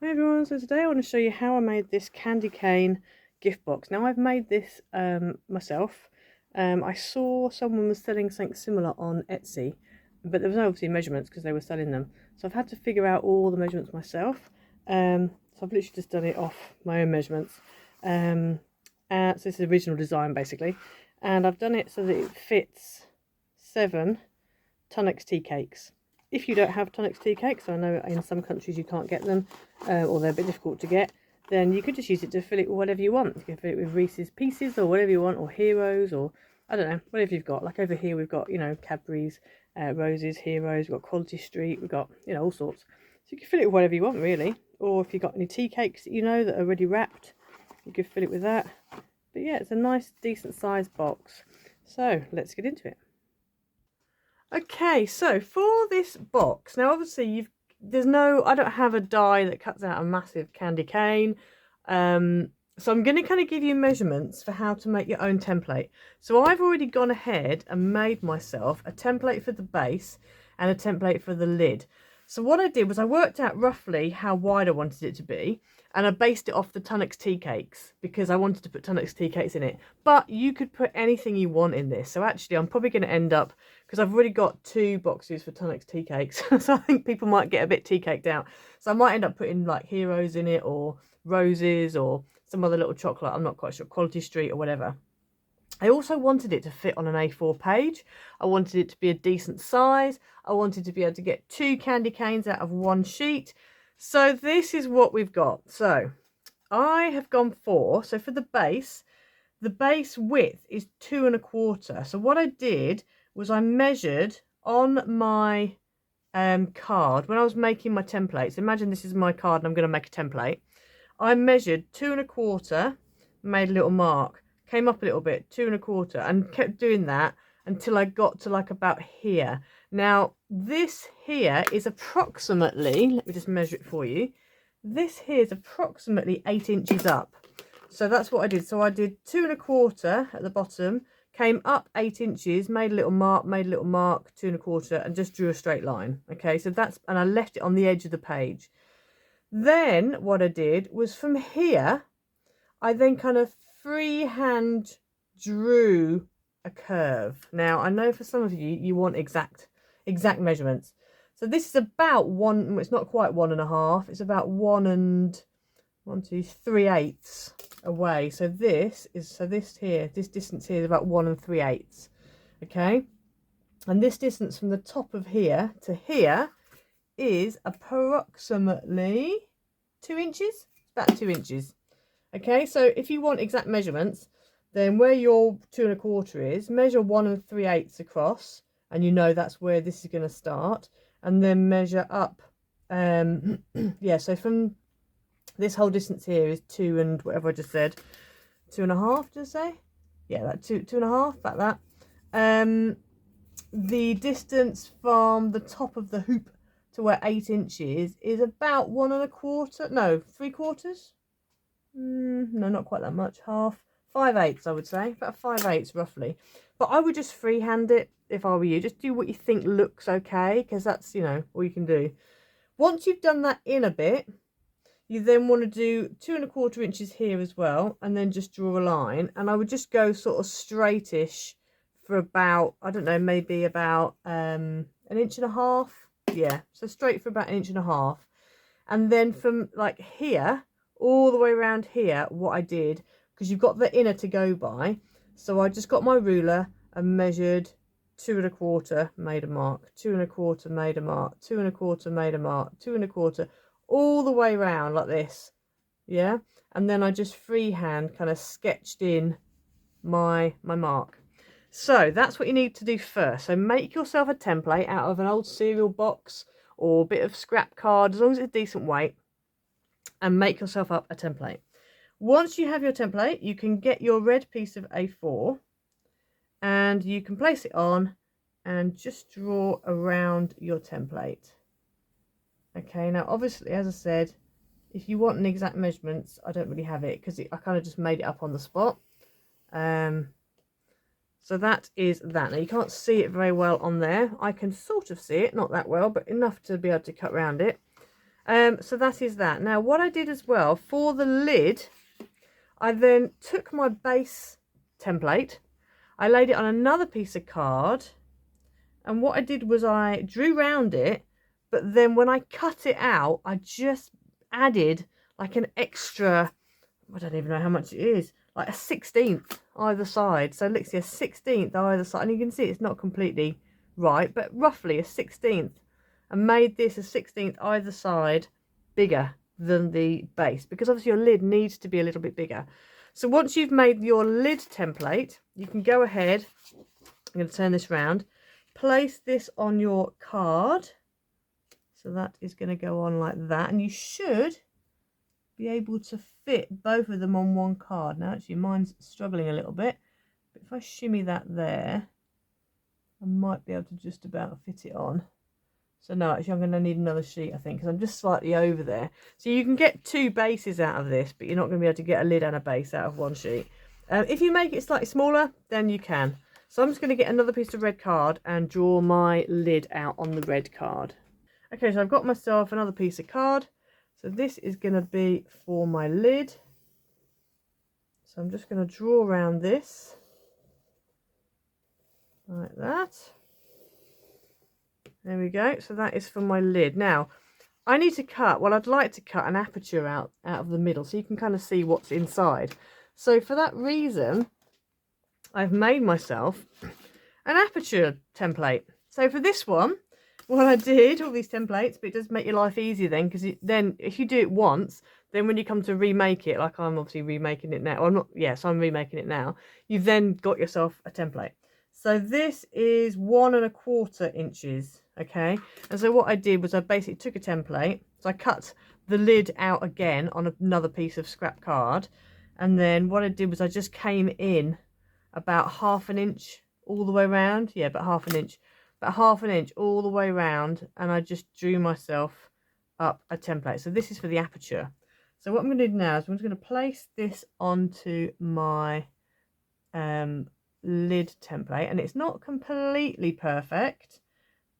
Hi everyone, so today I want to show you how I made this candy cane gift box. Now I've made this myself. I saw someone was selling something similar on Etsy, but there was no obviously measurements because they were selling them. So I've had to figure out all the measurements myself. So I've literally just done it off my own measurements. So this is the original design basically. And I've done it so that it fits 7 Tunnock's tea cakes. If you don't have Tunnock's tea cakes, I know in some countries you can't get them, or they're a bit difficult to get, then you could just use it to fill it with whatever you want. You can fill it with Reese's Pieces or whatever you want, or Heroes, or I don't know, whatever you've got. Like over here we've got, Cadbury's, Roses, Heroes, we've got Quality Street, we've got, all sorts. So you can fill it with whatever you want really, or if you've got any tea cakes that that are already wrapped, you could fill it with that. But yeah, it's a nice decent sized box. So let's get into it. Okay, so for this box, now obviously I don't have a die that cuts out a massive candy cane. So I'm going to kind of give you measurements for how to make your own template. So I've already gone ahead and made myself a template for the base and a template for the lid. So what I did was I worked out roughly how wide I wanted it to be, and I based it off the Tunnock's tea cakes because I wanted to put Tunnock's tea cakes in it. But you could put anything you want in this. So actually I'm probably going to end up, because I've already got 2 boxes for Tunnock's tea cakes, so I think people might get a bit tea caked out. So I might end up putting like Heroes in it, or Roses, or some other little chocolate, I'm not quite sure, Quality Street or whatever. I also wanted it to fit on an A4 page. I wanted it to be a decent size. I wanted to be able to get 2 candy canes out of 1 sheet. So this is what we've got. So I have gone for the base width is 2 1/4. So what I did was I measured on my card when I was making my templates. Imagine this is my card and I'm going to make a template. I measured 2 1/4, made a little mark, came up a little bit, 2 1/4, and kept doing that until I got to like about here. Now this here is approximately, let me just measure it for you, this here is approximately 8 inches up. So that's what I did. So I did 2 1/4 at the bottom, came up 8 inches, made a little mark, 2 1/4, and just drew a straight line. Okay, so that's, and I left it on the edge of the page. Then what I did was from here, I then kind of freehand drew a curve. Now I know for some of you want exact measurements. So this is about 1, it's not quite 1 1/2, it's about 1 3/8 away. So this distance here is about 1 3/8. Okay, and this distance from the top of here to here is approximately 2 inches. It's about 2 inches. Okay, so if you want exact measurements, then where your 2 1/4 is, measure 1 3/8 across, and that's where this is going to start, and then measure up. Yeah, so from this whole distance here is 2 and whatever I just said, 2 1/2. Did I say? Yeah, that 2 1/2, about that. The distance from the top of the hoop to where 8 inches is about 1 1/4. No, 3/4. No, not quite that much. Half, 5/8, I would say, about 5/8 roughly. But I would just freehand it if I were you. Just do what you think looks okay, because that's all you can do. Once you've done that in a bit, you then want to do 2 1/4 inches here as well, and then just draw a line. And I would just go sort of straightish for about, I don't know, maybe about 1 1/2 inches. Yeah, so straight for about 1 1/2 inches. And then from like here all the way around here, what I did, because you've got the inner to go by, so I just got my ruler and measured 2 1/4, made a mark, 2 1/4, made a mark, 2 1/4, made a mark, 2 1/4, all the way around like this. Yeah, and then I just freehand kind of sketched in my mark. So that's what you need to do first. So make yourself a template out of an old cereal box or a bit of scrap card, as long as it's a decent weight, and make yourself up a template. Once you have your template, you can get your red piece of A4 and you can place it on and just draw around your template. Okay, now obviously, as I said, if you want an exact measurements, I don't really have it because I kind of just made it up on the spot. So that is that. Now you can't see it very well on there. I can sort of see it, not that well, but enough to be able to cut around it. So that is that. Now what I did as well for the lid, I then took my base template, I laid it on another piece of card, and what I did was I drew round it, but then when I cut it out, I just added like an extra, I don't even know how much it is, like a 16th either side. So let's see, a 16th either side, and you can see it's not completely right, but roughly a 16th, and made this a 16th either side bigger than the base, because obviously your lid needs to be a little bit bigger. So once you've made your lid template, you can go ahead, I'm going to turn this round, place this on your card. So that is going to go on like that, and you should be able to fit both of them on one card. Now actually mine's struggling a little bit, but if I shimmy that there, I might be able to just about fit it on. So no, actually I'm going to need another sheet, I think, because I'm just slightly over there. So you can get two bases out of this, but you're not going to be able to get a lid and a base out of one sheet. If you make it slightly smaller, then you can. So I'm just going to get another piece of red card and draw my lid out on the red card. Okay, so I've got myself another piece of card. So this is going to be for my lid. So I'm just going to draw around this like that. There we go. So that is for my lid. Now I need to cut, well, I'd like to cut an aperture out of the middle so you can kind of see what's inside. So for that reason, I've made myself an aperture template. So for this one, what I did, all these templates, but it does make your life easier then, because then if you do it once, then when you come to remake it, like I'm obviously remaking it now, or not, yes, I'm remaking it now, you've then got yourself a template. So this is 1 1/4 inches, okay? And so what I did was I basically took a template, so I cut the lid out again on another piece of scrap card, and then what I did was I just came in about 1/2 inch all the way around, yeah, about 1/2 inch. About 1/2 inch all the way around, and I just drew myself up a template. So this is for the aperture. So what I'm going to do now is I'm just going to place this onto my lid template, and it's not completely perfect,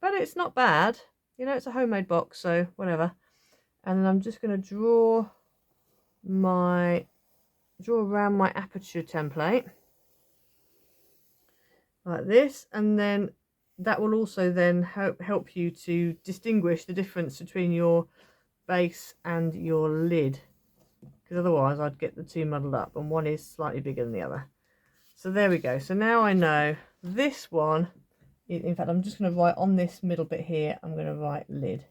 but it's not bad, you know, it's a homemade box, so whatever. And then I'm just going to draw around my aperture template like this, and then that will also then help you to distinguish the difference between your base and your lid, because otherwise I'd get the two muddled up, and one is slightly bigger than the other. So there we go. So now I know this one, in fact I'm just going to write on this middle bit here, I'm going to write lid,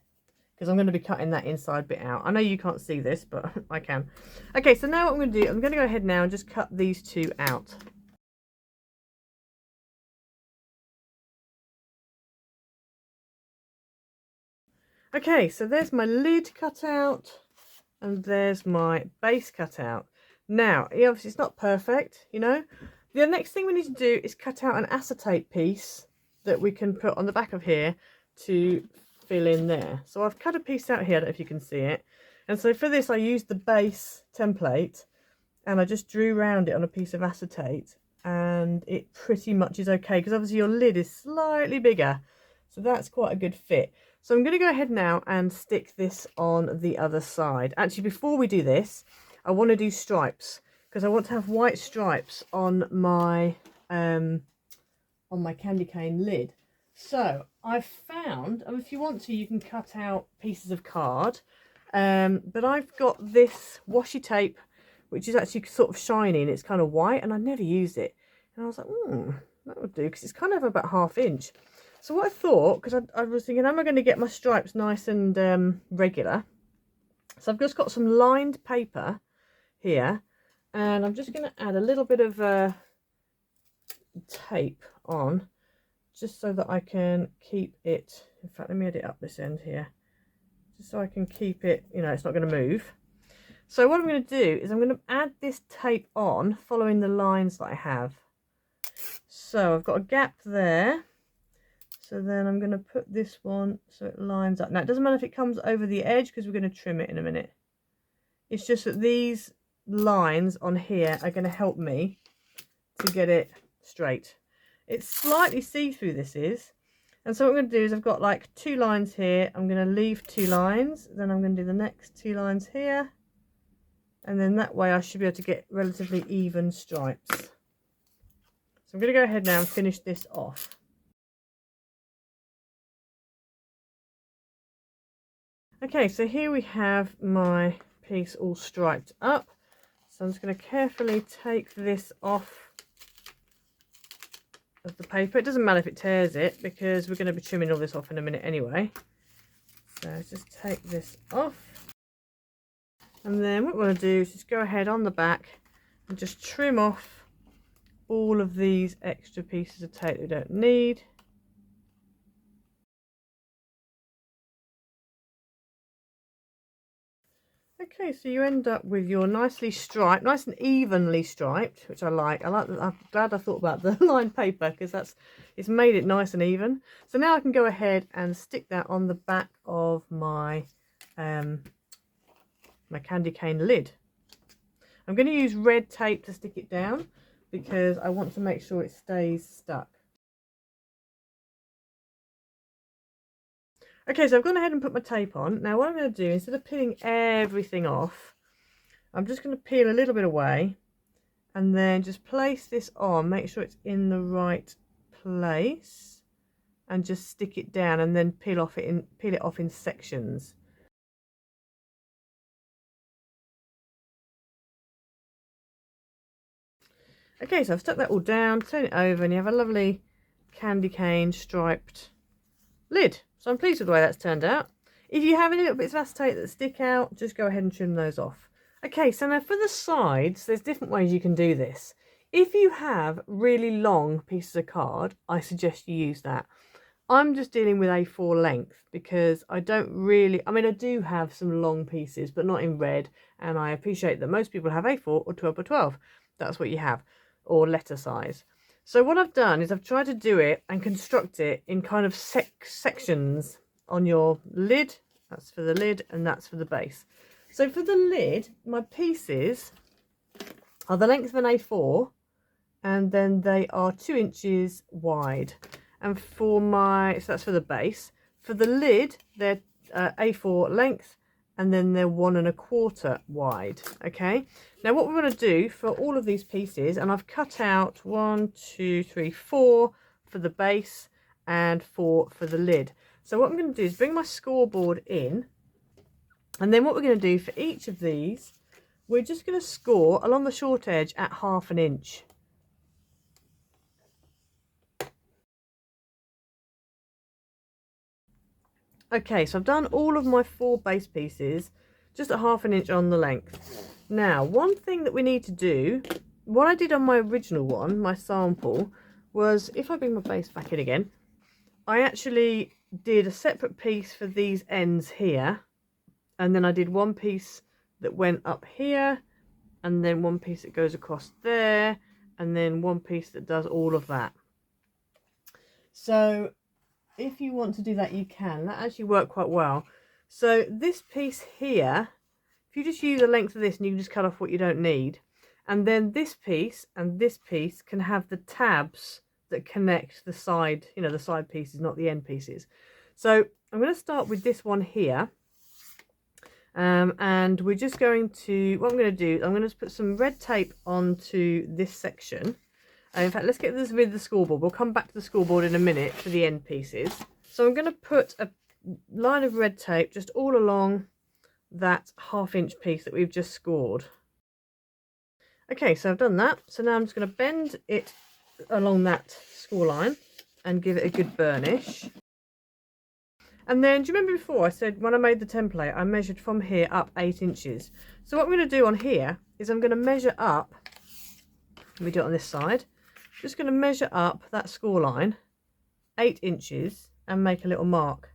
because I'm going to be cutting that inside bit out. I know you can't see this, but I can. Okay, so now what I'm going to do, I'm going to go ahead now and just cut these two out. Okay, so there's my lid cut out, and there's my base cut out. Now, obviously it's not perfect, you know. The next thing we need to do is cut out an acetate piece that we can put on the back of here to fill in there. So I've cut a piece out here, I don't know if you can see it. And so for this I used the base template, and I just drew around it on a piece of acetate, and it pretty much is okay, because obviously your lid is slightly bigger. So that's quite a good fit. So I'm going to go ahead now and stick this on the other side. Actually, before we do this, I want to do stripes, because I want to have white stripes on my candy cane lid. So I've found, if you want to, you can cut out pieces of card, but I've got this washi tape, which is actually sort of shiny, and it's kind of white, and I never used it. And I was like, that would do, because it's kind of about 1/2 inch. So what I thought, because I was thinking, am I going to get my stripes nice and regular? So I've just got some lined paper here, and I'm just going to add a little bit of tape on, just so that I can keep it. In fact, let me edit up this end here, just so I can keep it, you know, it's not going to move. So what I'm going to do is I'm going to add this tape on, following the lines that I have. So I've got a gap there. So then I'm going to put this one so it lines up. Now it doesn't matter if it comes over the edge, because we're going to trim it in a minute. It's just that these lines on here are going to help me to get it straight. It's slightly see-through, this is, And so what I'm going to do is I've got like 2 lines here. I'm going to leave 2 lines. Then I'm going to do the next 2 lines here. And then that way I should be able to get relatively even stripes. So I'm going to go ahead now and finish this off. Okay, so here we have my piece all striped up. So I'm just going to carefully take this off of the paper. It doesn't matter if it tears it because we're going to be trimming all this off in a minute anyway. So just take this off. And then what we're going to do is just go ahead on the back and just trim off all of these extra pieces of tape that we don't need. Okay, so you end up with your nicely striped, nice and evenly striped, which I like. I'm glad I thought about the lined paper because it's made it nice and even. So now I can go ahead and stick that on the back of my my candy cane lid. I'm going to use red tape to stick it down because I want to make sure it stays stuck. Okay, so I've gone ahead and put my tape on. Now what I'm going to do, instead of peeling everything off, I'm just going to peel a little bit away and then just place this on, make sure it's in the right place and just stick it down and then peel it off in sections. Okay, so I've stuck that all down, turn it over and you have a lovely candy cane striped lid. So I'm pleased with the way that's turned out. If you have any little bits of acetate that stick out, just go ahead and trim those off. Okay, so now for the sides, there's different ways you can do this. If you have really long pieces of card, I suggest you use that. I'm just dealing with A4 length because I don't really, I mean I do have some long pieces, but not in red, and I appreciate that most people have A4 or 12 by 12. That's what you have, or letter size. So what I've done is I've tried to do it and construct it in kind of sections on your lid. That's for the lid and that's for the base. So for the lid, my pieces are the length of an A4 and then they are 2 inches wide. And for my, so that's for the base. For the lid, they're A4 length and then they're 1 1/4 wide. Okay, now what we're going to do for all of these pieces, and I've cut out 1 2 3 4 for the base and 4 for the lid. So what I'm going to do is bring my scoreboard in, and then what we're going to do for each of these, we're just going to score along the short edge at 1/2 inch. Okay, so I've done all of my 4 base pieces just at 1/2 inch on the length. Now, one thing that we need to do, what I did on my original one, my sample, was, if I bring my base back in again, I actually did a separate piece for these ends here, and then I did one piece that went up here, and then one piece that goes across there, and then one piece that does all of that. So if you want to do that, you can. That actually worked quite well. So this piece here, if you just use the length of this and you can just cut off what you don't need, and then this piece and this piece can have the tabs that connect the side, you know, the side pieces, not the end pieces. So I'm going to start with this one here, and we're just going to, what I'm going to do, I'm going to put some red tape onto this section. In fact, let's get this with the scoreboard. We'll come back to the scoreboard in a minute for the end pieces. So I'm going to put a line of red tape just all along that 1/2 inch piece that we've just scored. Okay, so I've done that. So now I'm just going to bend it along that score line and give it a good burnish. And then, do you remember before I said when I made the template, I measured from here up 8 inches. So what I'm going to do on here is I'm going to measure up, let me do it on this side, just going to measure up that score line 8 inches and make a little mark.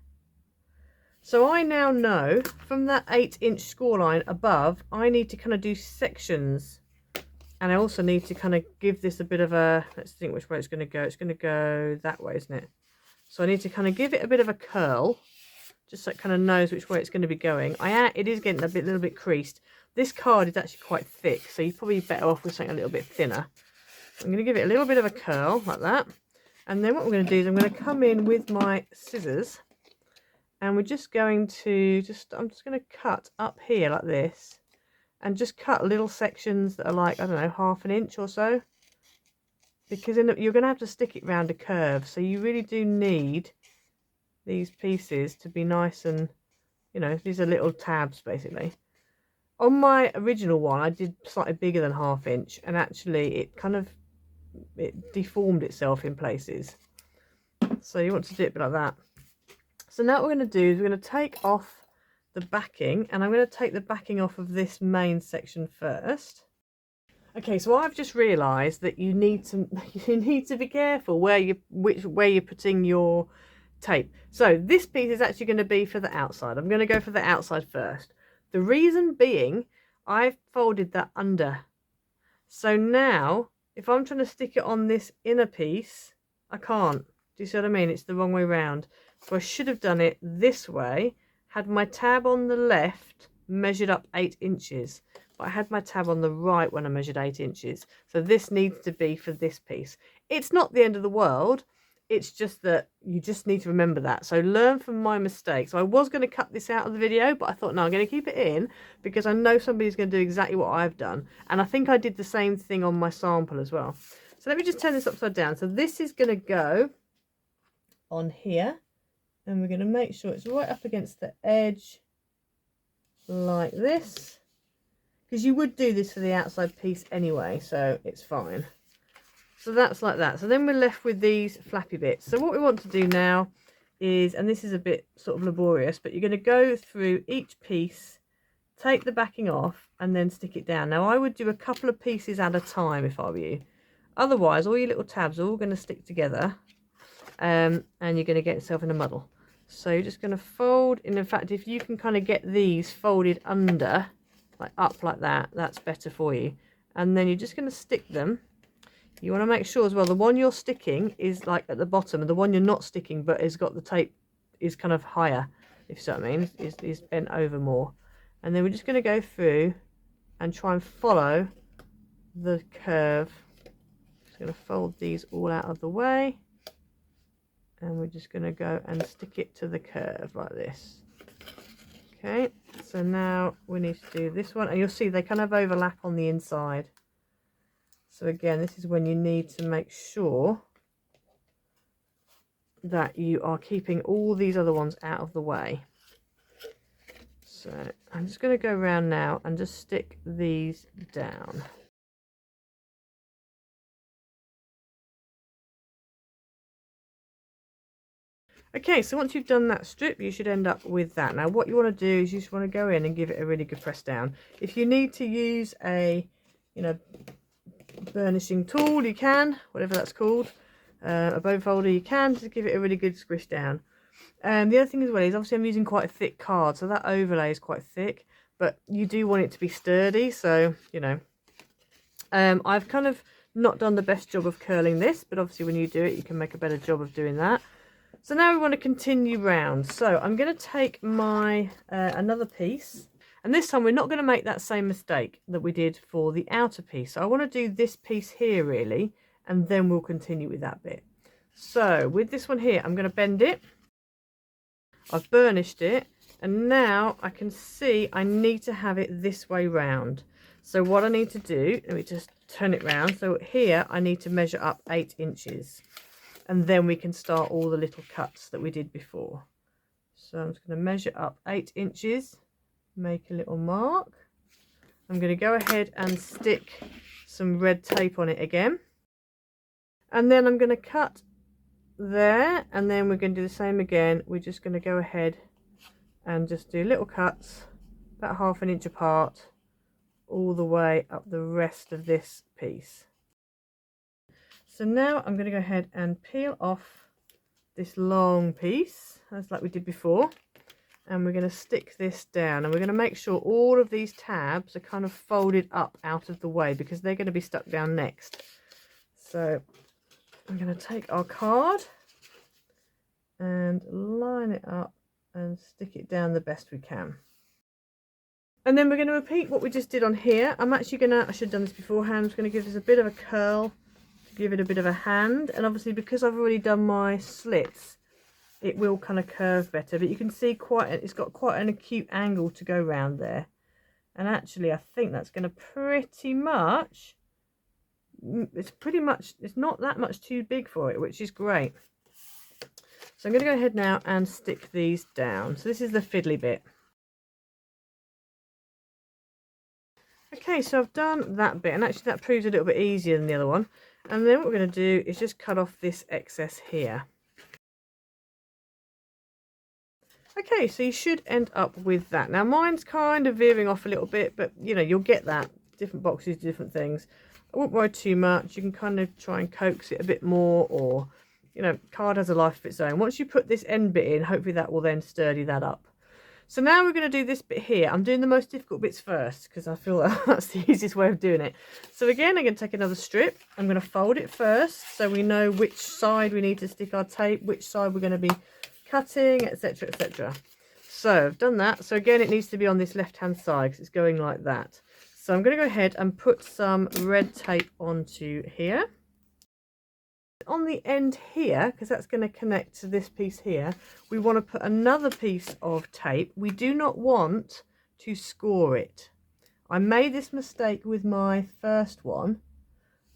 So I now know from that 8 inch score line above, I need to kind of do sections, and I also need to kind of give this a bit of a, let's think which way it's going to go. It's going to go that way, isn't it? So I need to kind of give it a bit of a curl, just so it kind of knows which way it's going to be going. It is getting a little bit creased. This card is actually quite thick, so you're probably better off with something a little bit thinner. I'm going to give it a little bit of a curl like that, And then what we're going to do is I'm going to come in with my scissors, and we're just going to I'm just going to cut up here like this, and just cut little sections that are like, I don't know, 1/2 inch or so, because you're going to have to stick it round a curve, so you really do need these pieces to be nice and, you know, these are little tabs basically. On my original one I did slightly bigger than 1/2 inch, and actually it deformed itself in places, so you want to do it a bit like that. So now what we're going to do is we're going to take off the backing, and I'm going to take the backing off of this main section first. Okay, so I've just realised that you need to be careful where you're putting your tape. So this piece is actually going to be for the outside. I'm going to go for the outside first. The reason being, I've folded that under. So now if I'm trying to stick it on this inner piece, I can't. Do you see what I mean? It's the wrong way round. So I should have done it this way, had my tab on the left measured up 8 inches, but I had my tab on the right when I measured 8 inches. So this needs to be for this piece. It's not the end of the world. It's just that you just need to remember that. So learn from my mistakes. So I was going to cut this out of the video, but I thought, no, I'm going to keep it in because I know somebody's going to do exactly what I've done. And I think I did the same thing on my sample as well. So let me just turn this upside down. So this is going to go on here, and we're going to make sure it's right up against the edge like this, because you would do this for the outside piece anyway, so it's fine. So that's like that. So then we're left with these flappy bits. So what we want to do now is, and this is a bit sort of laborious, but you're going to go through each piece, take the backing off, and then stick it down. Now I would do a couple of pieces at a time if I were you. Otherwise all your little tabs are all going to stick together, and you're going to get yourself in a muddle. So you're just going to fold, and in fact if you can kind of get these folded under, like up like that, that's better for you. And then you're just going to stick them. You want to make sure as well the one you're sticking is like at the bottom, and the one you're not sticking but has got the tape is kind of higher, if you see what I mean, is bent over more. And then we're just going to go through and try and follow the curve. Just going to fold these all out of the way, and we're just going to go and stick it to the curve like this. Okay, so now we need to do this one, and you'll see they kind of overlap on the inside. So again, this is when you need to make sure that you are keeping all these other ones out of the way. So I'm just going to go around now and just stick these down. Okay, so once you've done that strip, you should end up with that. Now what you want to do is you just want to go in and give it a really good press down. If you need to use a, you know, burnishing tool, you can, whatever that's called, a bone folder, you can, just give it a really good squish down. The other thing as well is, obviously I'm using quite a thick card, so that overlay is quite thick, but you do want it to be sturdy, so, you know. I've kind of not done the best job of curling this, but obviously when you do it, you can make a better job of doing that. So now we want to continue round. So I'm going to take my another piece, and this time we're not going to make that same mistake that we did for the outer piece. So I want to do this piece here really, and then we'll continue with that bit. So with this one here, I'm going to bend it. I've burnished it, and now I can see I need to have it this way round. So what I need to do, let me just turn it round. So here I need to measure up 8 inches. And then we can start all the little cuts that we did before. So I'm just going to measure up 8 inches, make a little mark. I'm going to go ahead and stick some red tape on it again. And then I'm going to cut there, and then we're going to do the same again. We're just going to go ahead and just do little cuts, about 1/2 inch apart, all the way up the rest of this piece. So now I'm going to go ahead and peel off this long piece, as like we did before, and we're going to stick this down, and we're going to make sure all of these tabs are kind of folded up out of the way, because they're going to be stuck down next. So I'm going to take our card and line it up and stick it down the best we can. And then we're going to repeat what we just did on here. I'm actually going to, I should have done this beforehand, I'm just going to give this a bit of a curl to give it a bit of a hand, and obviously because I've already done my slits, it will kind of curve better, but you can see it's got quite an acute angle to go round there. And actually I think that's going to pretty much, it's not that much too big for it, which is great. So I'm going to go ahead now and stick these down. So this is the fiddly bit. Okay, so I've done that bit, and actually that proves a little bit easier than the other one. And then what we're going to do is just cut off this excess here. Okay, so you should end up with that. Now mine's kind of veering off a little bit, but you know, you'll get that. Different boxes, different things. I won't worry too much. You can kind of try and coax it a bit more, or, you know, card has a life of its own. Once you put this end bit in, hopefully that will then sturdy that up. So now we're going to do this bit here. I'm doing the most difficult bits first because I feel like that's the easiest way of doing it. So again, I'm going to take another strip. I'm going to fold it first so we know which side we need to stick our tape, which side we're going to be cutting, etc, etc. So I've done that. So again, it needs to be on this left hand side because it's going like that. So I'm going to go ahead and put some red tape onto here. On the end here, because that's going to connect to this piece here, we want to put another piece of tape. We do not want to score it. I made this mistake with my first one,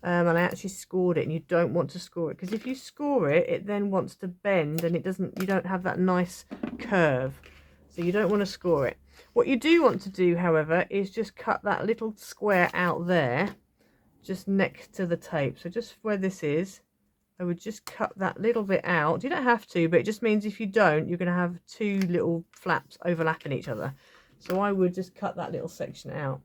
and I actually scored it, and you don't want to score it, because if you score it, it then wants to bend, and you don't have that nice curve, so you don't want to score it. What you do want to do, however, is just cut that little square out there, just next to the tape. So just where this is, I would just cut that little bit out. You don't have to, but it just means if you don't, you're going to have two little flaps overlapping each other. So I would just cut that little section out.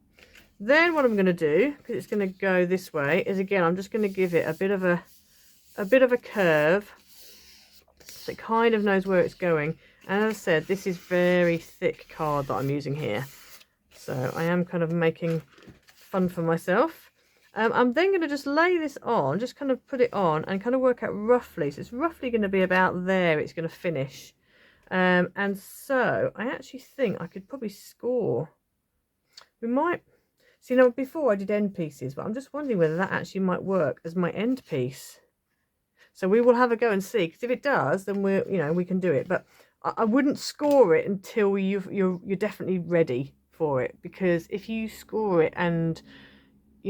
Then what I'm going to do, because it's going to go this way, is again, I'm just going to give it a bit of a curve, so it kind of knows where it's going. And as I said, this is very thick card that I'm using here, so I am kind of making fun for myself. I'm then going to just lay this on, just kind of put it on and kind of work out roughly. So it's roughly going to be about there it's going to finish. And so I actually think I could probably score. We might, see, now before I did end pieces, but I'm just wondering whether that actually might work as my end piece. So we will have a go and see, because if it does, then we can do it. But I wouldn't score it until you're definitely ready for it, because if you score it and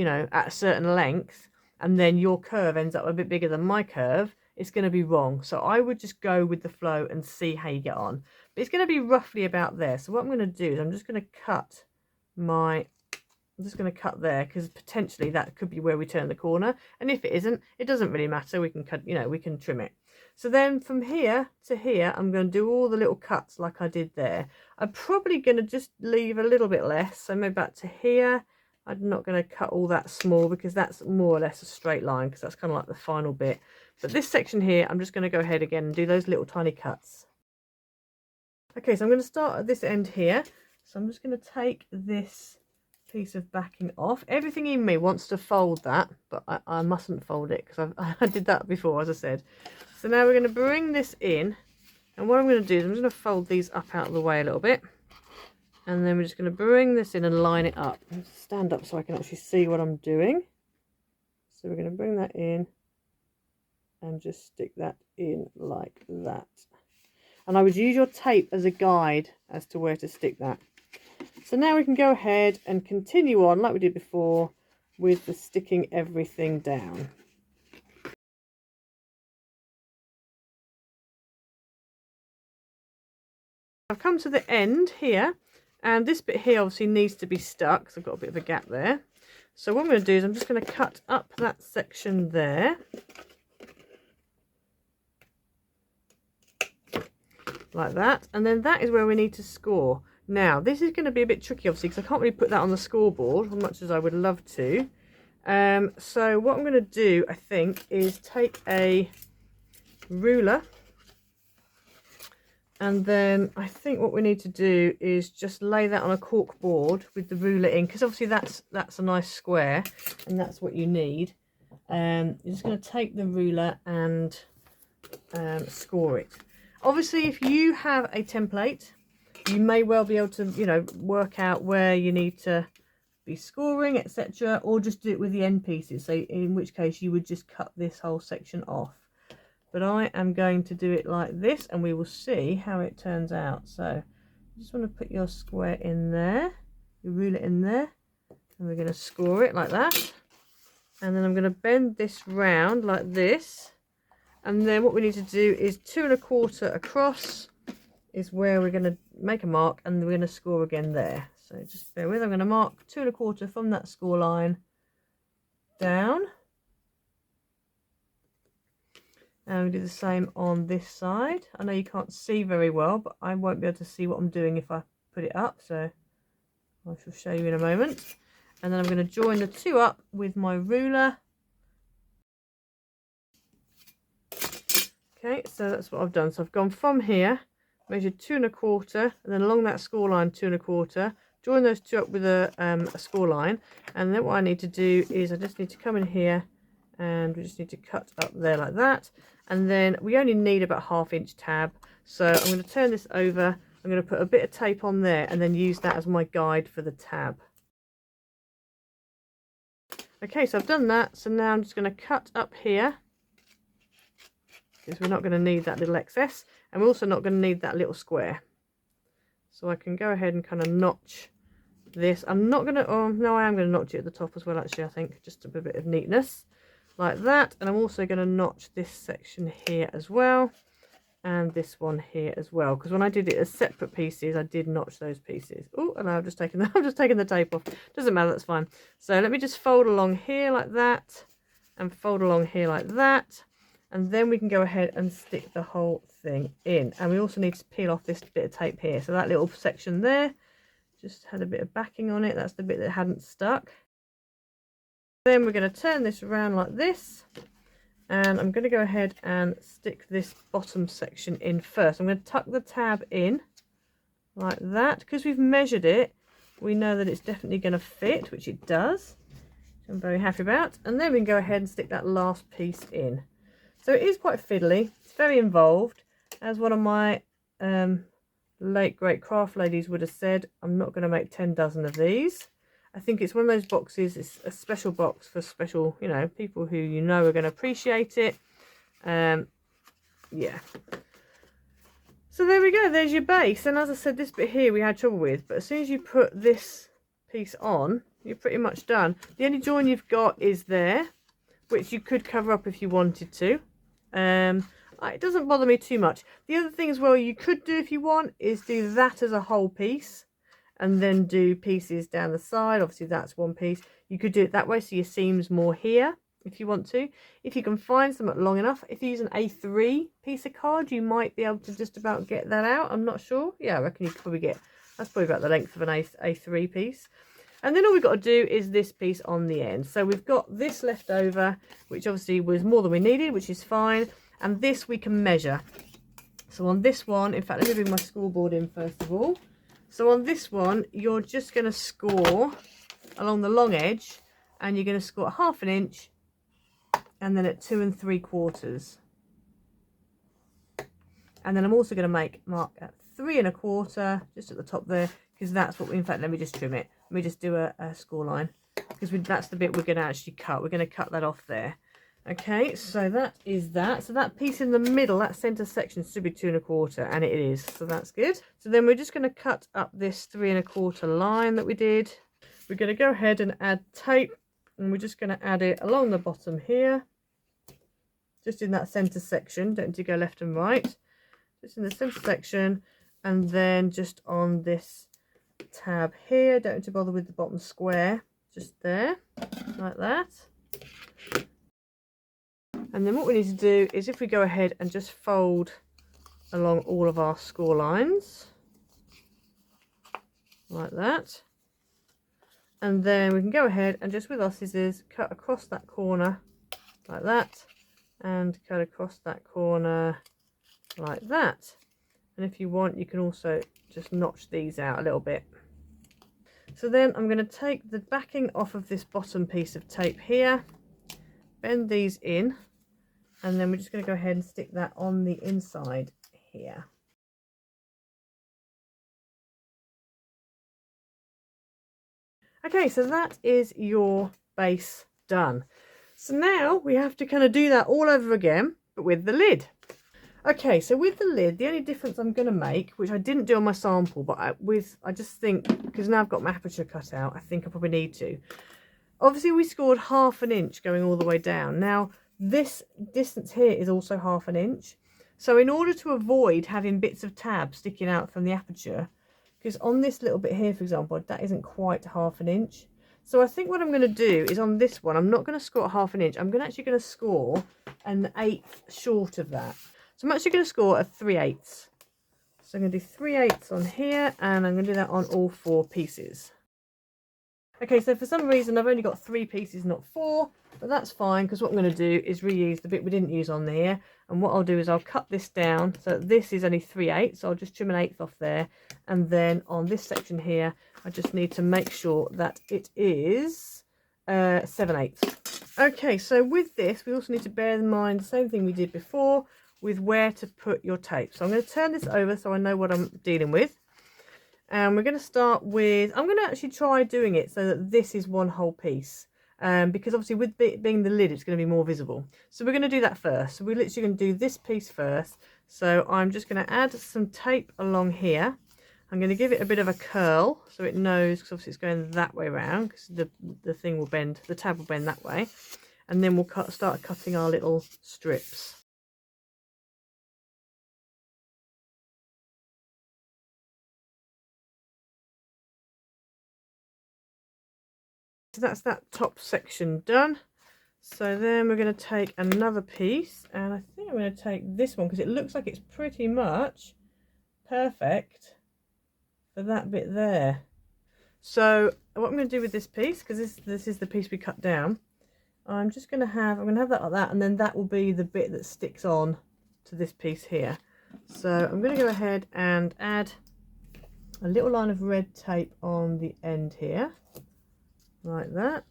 at a certain length, and then your curve ends up a bit bigger than my curve, it's going to be wrong. So I would just go with the flow and see how you get on. But it's going to be roughly about there. So what I'm going to do is I'm just going to cut there, because potentially that could be where we turn the corner. And if it isn't, it doesn't really matter. We can cut, we can trim it. So then from here to here, I'm going to do all the little cuts like I did there. I'm probably going to just leave a little bit less. So maybe back to here. I'm not going to cut all that small, because that's more or less a straight line, because that's kind of like the final bit. But this section here, I'm just going to go ahead again and do those little tiny cuts. Okay, so I'm going to start at this end here. So I'm just going to take this piece of backing off. Everything in me wants to fold that, but I mustn't fold it, because I did that before, as I said. So now we're going to bring this in, and what I'm going to do is I'm just going to fold these up out of the way a little bit. And then we're just going to bring this in and line it up. Stand up so I can actually see what I'm doing. So we're going to bring that in and just stick that in like that. And I would use your tape as a guide as to where to stick that. So now we can go ahead and continue on like we did before with the sticking everything down. I've come to the end here. And this bit here obviously needs to be stuck, so I've got a bit of a gap there. So what I'm going to do is I'm just going to cut up that section there. Like that. And then that is where we need to score. Now, this is going to be a bit tricky, obviously, because I can't really put that on the scoreboard as much as I would love to. So what I'm going to do, I think, is take a ruler. And then I think what we need to do is just lay that on a cork board with the ruler in, because obviously that's a nice square, and that's what you need. You're just going to take the ruler and score it. Obviously, if you have a template, you may well be able to, work out where you need to be scoring, etc., or just do it with the end pieces, so in which case you would just cut this whole section off. But I am going to do it like this, and we will see how it turns out. So you just want to put your square in there, you rule it in there, and we're going to score it like that. And then I'm going to bend this round like this, and then what we need to do is 2 1/4 across is where we're going to make a mark, and we're going to score again there. So just bear with, I'm going to mark 2 1/4 from that score line down, and we do the same on this side. I know you can't see very well, but I won't be able to see what I'm doing if I put it up, so I shall show you in a moment. And then I'm going to join the 2 up with my ruler. Okay, so that's what I've done. So I've gone from here, measured 2 1/4, and then along that score line 2 1/4, join those 2 up with a score line. And then what I need to do is I just need to come in here, and we just need to cut up there like that. And then we only need about 1/2 inch tab, so I'm going to turn this over. I'm going to put a bit of tape on there and then use that as my guide for the tab. Okay, so I've done that, so now I'm just going to cut up here, because we're not going to need that little excess, and we're also not going to need that little square. So I can go ahead and kind of notch this. I'm not going to, oh no, I am going to notch it at the top as well, actually, I think, just a bit of neatness, like that. And I'm also going to notch this section here as well, and this one here as well, because when I did it as separate pieces, I did notch those pieces. Oh, and I've just taken the tape off. Doesn't matter, that's fine. So let me just fold along here like that, and fold along here like that, and then we can go ahead and stick the whole thing in. And we also need to peel off this bit of tape here. So that little section there just had a bit of backing on it. That's the bit that hadn't stuck. Then we're going to turn this around like this, and I'm going to go ahead and stick this bottom section in first. I'm going to tuck the tab in like that. Because we've measured it, we know that it's definitely going to fit, which it does, which I'm very happy about. And then we can go ahead and stick that last piece in. So it is quite fiddly, it's very involved. As one of my late great craft ladies would have said, I'm not going to make 10 dozen of these. I think it's one of those boxes, it's a special box for special, you know, people who you know are going to appreciate it. Yeah. So there we go, there's your base. And as I said, this bit here we had trouble with, but as soon as you put this piece on, you're pretty much done. The only join you've got is there, which you could cover up if you wanted to. It doesn't bother me too much. The other thing as well you could do if you want is do that as a whole piece, and then do pieces down the side. Obviously that's one piece. You could do it that way, so your seam's more here if you want to. If you can find something long enough, if you use an A3 piece of card, you might be able to just about get that out. I'm not sure. Yeah, I reckon you could probably get, that's probably about the length of an A3 piece. And then all we've got to do is this piece on the end. So we've got this left over, which obviously was more than we needed, which is fine. And this we can measure. So on this one, in fact, let me bring my scoreboard in first of all. So on this one, you're just going to score along the long edge, and you're going to score 1/2 inch, and then at 2 3/4. And then I'm also going to mark at 3 1/4, just at the top there, because that's what we, in fact, let me just trim it. Let me just do a score line, because that's the bit we're going to actually cut. We're going to cut that off there. Okay, so that is that. So that piece in the middle, that centre section, should be 2 1/4, and it is. So that's good. So then we're just going to cut up this 3 1/4 line that we did. We're going to go ahead and add tape, and we're just going to add it along the bottom here, just in that centre section. Don't need to go left and right. Just in the centre section, and then just on this tab here. Don't need to bother with the bottom square. Just there, like that. And then what we need to do is, if we go ahead and just fold along all of our score lines, like that. And then we can go ahead and just with our scissors cut across that corner like that, and cut across that corner like that. And if you want, you can also just notch these out a little bit. So then I'm going to take the backing off of this bottom piece of tape here, bend these in, and then we're just going to go ahead and stick that on the inside here. Okay, so that is your base done. So now we have to kind of do that all over again, but with the lid. Okay, so with the lid, the only difference I'm going to make, which I didn't do on my sample, but I just think, because now I've got my aperture cut out, I think I probably need to. Obviously, we scored 1/2 inch going all the way down. Now, this distance here is also 1/2 inch. So in order to avoid having bits of tab sticking out from the aperture, because on this little bit here, for example, that isn't quite 1/2 inch. So I think what I'm going to do is on this one, I'm not going to score 1/2 inch. I'm actually going to score an 1/8 short of that. So I'm actually going to score a 3/8. So I'm going to do 3/8 on here, and I'm going to do that on all 4 pieces. Okay, so for some reason I've only got 3 pieces, not 4, but that's fine, because what I'm going to do is reuse the bit we didn't use on there. And what I'll do is I'll cut this down, so this is only 3/8, so I'll just trim an 1/8 off there. And then on this section here, I just need to make sure that it is 7/8. Okay, so with this, we also need to bear in mind the same thing we did before with where to put your tape. So I'm going to turn this over so I know what I'm dealing with. And we're going to start with, I'm going to actually try doing it so that this is one whole piece. Because obviously with being the lid, it's going to be more visible. So we're going to do that first. So we're literally going to do this piece first. So I'm just going to add some tape along here. I'm going to give it a bit of a curl so it knows, because obviously it's going that way around, because the thing will bend, the tab will bend that way. And then we'll start cutting our little strips. So that's that top section done. So then we're going to take another piece, and I think I'm going to take this one because it looks like it's pretty much perfect for that bit there. So what I'm going to do with this piece, because this is the piece we cut down, I'm going to have that like that, and then that will be the bit that sticks on to this piece here. So I'm going to go ahead and add a little line of red tape on the end here, like that.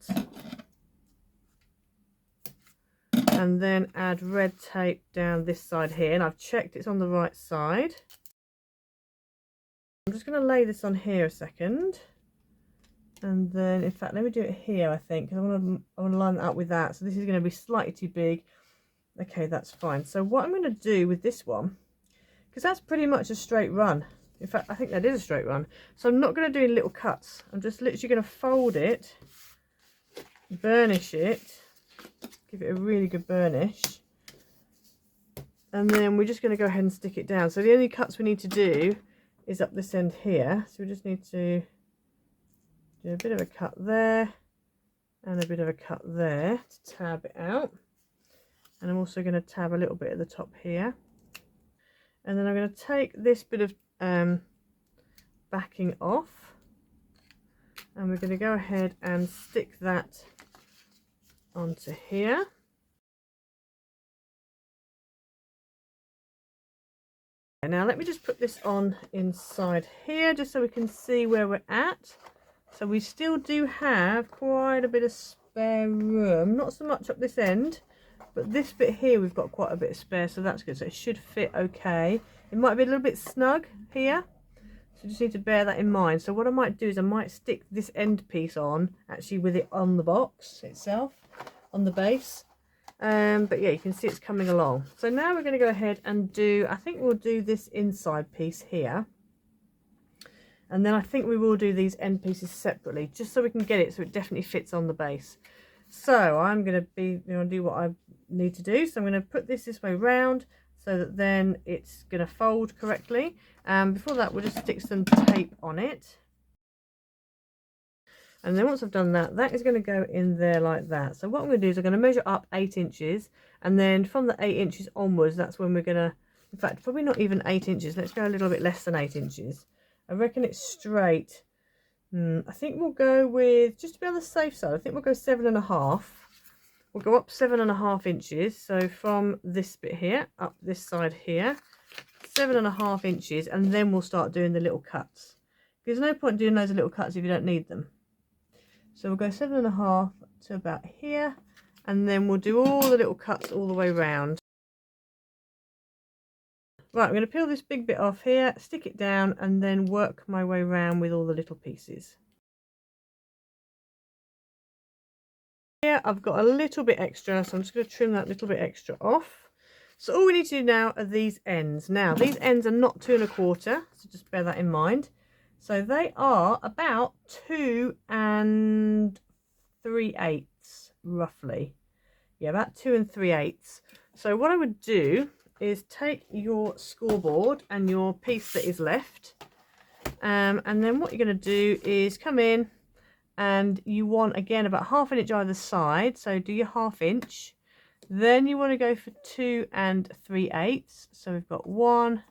And then add red tape down this side here, and I've checked it's on the right side. I'm just going to lay this on here a second, and then in fact let me do it here, I think, because I want to line that up with that. So this is going to be slightly too big. Okay, that's fine. So what I'm going to do with this one, because that's pretty much a straight run, in fact I think that is a straight run, so I'm not going to do little cuts. I'm just literally going to fold it, burnish it, give it a really good burnish, and then we're just going to go ahead and stick it down. So the only cuts we need to do is up this end here. So we just need to do a bit of a cut there and a bit of a cut there to tab it out. And I'm also going to tab a little bit at the top here. And then I'm going to take this bit of backing off, and we're going to go ahead and stick that onto here. Now let me just put this on inside here just so we can see where we're at. So we still do have quite a bit of spare room, not so much up this end, but this bit here we've got quite a bit of spare, so that's good. So it should fit okay. It might be a little bit snug here, so you just need to bear that in mind. So what I might do is I might stick this end piece on actually with it on the box itself, on the base. But yeah, you can see it's coming along. So now we're going to go ahead and do, I think we'll do this inside piece here, and then I think we will do these end pieces separately, just so we can get it so it definitely fits on the base. So I'm going to do what I need to do. So I'm going to put this way round so that then it's going to fold correctly. Before that, we'll just stick some tape on it. And then once I've done that, that is going to go in there like that. So what I'm going to do is I'm going to measure up 8 inches, and then from the 8 inches onwards, that's when we're going to, in fact, probably not even 8 inches. Let's go a little bit less than 8 inches. I reckon it's straight. I think we'll go with, just to be on the safe side, I think we'll go 7.5. We'll go up 7.5 inches. So from this bit here, up this side here, 7.5 inches, and then we'll start doing the little cuts. There's no point doing loads of little cuts if you don't need them. So we'll go 7.5 to about here, and then we'll do all the little cuts all the way round. Right, I'm going to peel this big bit off here, stick it down, and then work my way around with all the little pieces. Here I've got a little bit extra, so I'm just going to trim that little bit extra off. So all we need to do now are these ends. Now these ends are not 2 1/4, so just bear that in mind. So they are about 2 3/8 roughly. Yeah, about 2 3/8. So what I would do is take your scoreboard and your piece that is left, and then what you're going to do is come in, and you want again about 1/2 inch either side, so do your 1/2 inch. Then you want to go for 2 3/8, so we've got 1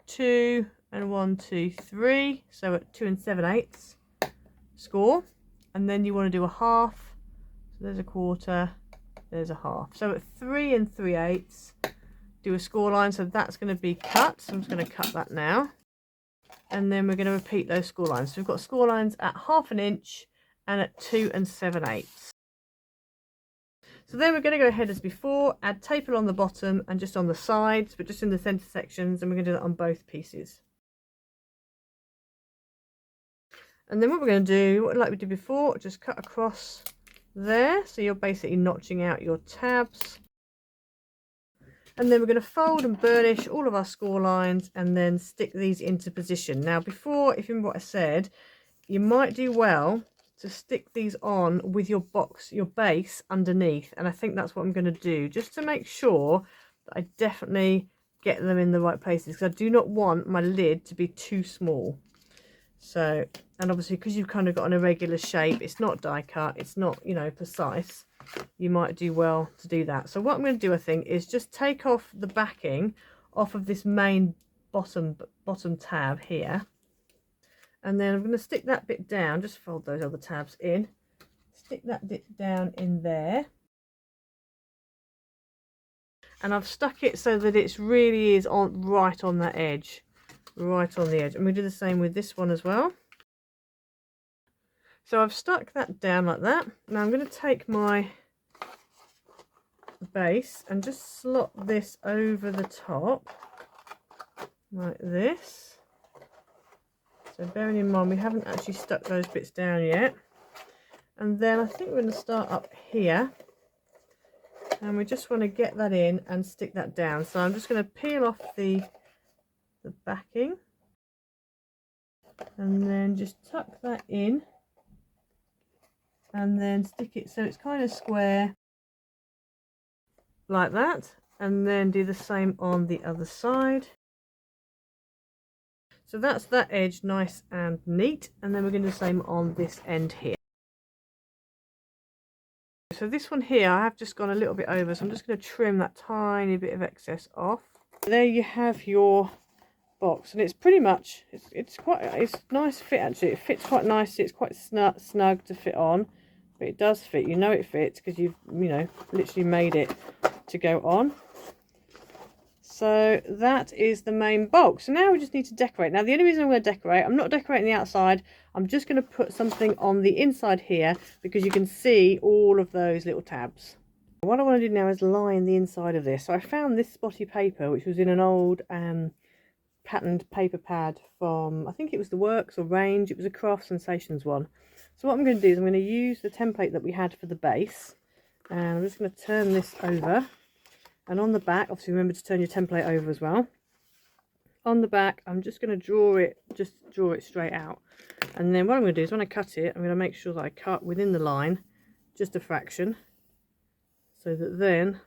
2 and 1 2 3, so at 2 7/8 score. And then you want to do a 1/2, so there's a 1/4, there's a 1/2, so at 3 3/8 do a score line. So that's going to be cut, so I'm just going to cut that now, and then we're going to repeat those score lines. So we've got score lines at 1/2 inch and at 2 7/8. So then we're going to go ahead as before, add tape along the bottom and just on the sides, but just in the centre sections, and we're going to do that on both pieces. And then what we're going to do, like we did before, just cut across there, so you're basically notching out your tabs. And then we're going to fold and burnish all of our score lines and then stick these into position. Now before, if you remember what I said, you might do well to stick these on with your box, your base underneath, and I think that's what I'm going to do, just to make sure that I definitely get them in the right places, because I do not want my lid to be too small. So, and obviously because you've kind of got an irregular shape, it's not die cut, it's not, you know, precise, you might do well to do that. So what I'm going to do, I think, is just take off the backing off of this main bottom tab here, and then I'm going to stick that bit down, just fold those other tabs in, stick that bit down in there, and I've stuck it so that it really is on right on that edge, right on the edge. And we do the same with this one as well. So I've stuck that down like that. Now I'm going to take my base and just slot this over the top like this. So bearing in mind we haven't actually stuck those bits down yet. And then I think we're going to start up here, and we just want to get that in and stick that down. So I'm just going to peel off the backing and then just tuck that in and then stick it so it's kind of square like that, and then do the same on the other side. So that's that edge nice and neat, and then we're going to do the same on this end here. So this one here I have just gone a little bit over, so I'm just going to trim that tiny bit of excess off. There you have your box, and it's pretty much, it's nice fit actually. It fits quite nicely, it's quite snug to fit on, but it does fit. You know it fits because you've, you know, literally made it to go on. So that is the main box. So now we just need to decorate. Now the only reason I'm going to decorate, I'm not decorating the outside, I'm just going to put something on the inside here because you can see all of those little tabs. What I want to do now is line the inside of this. So I found this spotty paper which was in an old patterned paper pad from, I think it was the Works or Range, it was a Craft Sensations one. So what I'm going to do is I'm going to use the template that we had for the base, and I'm just going to turn this over. And on the back, obviously remember to turn your template over as well. On the back, I'm just going to draw it straight out. And then what I'm going to do is when I cut it, I'm going to make sure that I cut within the line, just a fraction, so that then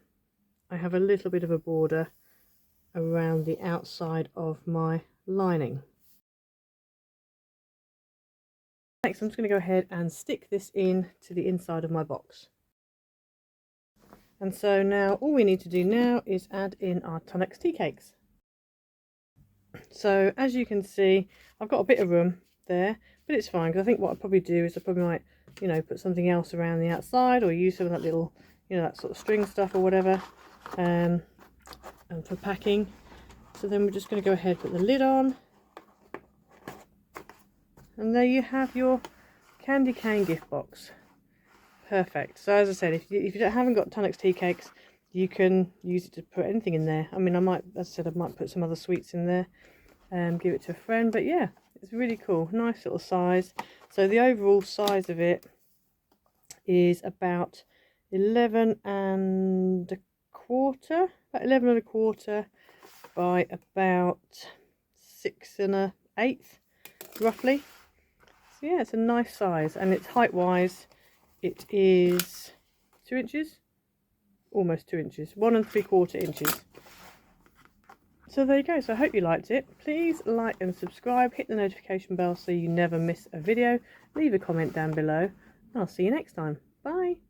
I have a little bit of a border around the outside of my lining. Next, I'm just going to go ahead and stick this in to the inside of my box. And so now all we need to do now is add in our Tunnock's tea cakes. So as you can see, I've got a bit of room there, but it's fine, because I think what I'll probably do is I probably might, you know, put something else around the outside, or use some of that little, you know, that sort of string stuff or whatever, and for packing. So then we're just going to go ahead, put the lid on, and there you have your candy cane gift box. Perfect. So as I said, if you haven't got Tunnock's tea cakes, you can use it to put anything in there. I mean, I might, as I said, I might put some other sweets in there and give it to a friend. But yeah, it's really cool. Nice little size. So the overall size of it is about 11 and a quarter, by about 6 1/8 roughly. So yeah, it's a nice size, and it's height wise it is 2 inches, almost 2 inches, 1 3/4 inches. So there you go. So I hope you liked it. Please like and subscribe, hit the notification bell so you never miss a video, leave a comment down below, and I'll see you next time. Bye.